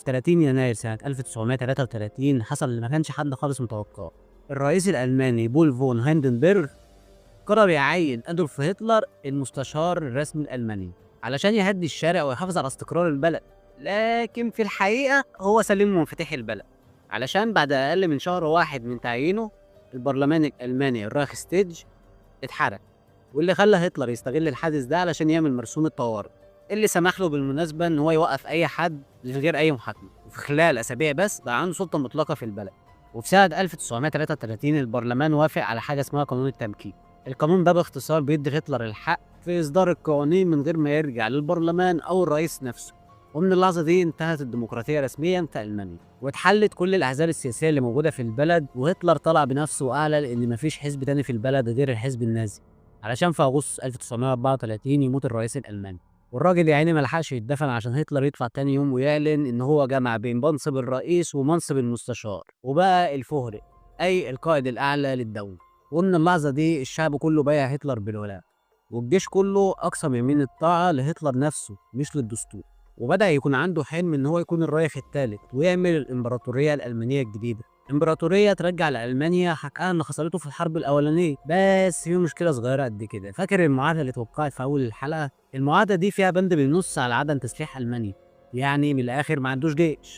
30 يناير سنة 1933 حصل اللي ما كانش حد خالص متوقعه. الرئيس الألماني بول فون هايندنبرغ قرر يعين أدولف هتلر المستشار الرسمي الألماني علشان يهدي الشارع ويحافظ على استقرار البلد، لكن في الحقيقة هو سلم مفاتيح البلد، علشان بعد أقل من شهر واحد من تعيينه البرلمان الألماني الرايخستاج اتحرق، واللي خلى هتلر يستغل الحادث ده علشان يعمل مرسوم الطوارئ اللي سمح له بالمناسبة إن هو يوقف أي حد من غير أي محاكمة، وفي خلال أسابيع بس بقى عنده سلطة مطلقة في البلد. وفي سنة 1933 البرلمان وافق على حاجة اسمها قانون التمكين. القانون ده باختصار بيدي هتلر الحق في إصدار القوانين من غير ما يرجع للبرلمان أو الرئيس نفسه. ومن اللحظة دي انتهت الديمقراطية رسميا في ألمانيا، واتحلت كل الأحزاب السياسية اللي موجودة في البلد، وهتلر طلع بنفسه وأعلن إن مفيش حزب تاني في البلد غير الحزب النازي، علشان في أغسطس 1934 يموت الرئيس الألماني. والراجل يا عيني ملحقش يتدفن عشان هتلر يطلع تاني يوم ويعلن إن هو جمع بين منصب الرئيس ومنصب المستشار، وبقى الفهرئ أي القائد الأعلى للدولة. ومن اللحظة دي الشعب كله بايع هتلر بالولاء، والجيش كله أقسم يمين الطاعة لهتلر نفسه مش للدستور. وبدأ يكون عنده حلم إن هو يكون الرايخ الثالث ويعمل الإمبراطورية الألمانية الجديدة، إمبراطورية ترجع لألمانيا حقها اللي خسرته في الحرب الأولانية. بس في مشكلة صغيرة قد كده، فاكر المعاهدة اللي اتوقعت في أول الحلقة؟ المعاهدة دي فيها بند بينص على عدم تسليح ألمانيا، يعني من الآخر ما عندوش جيش،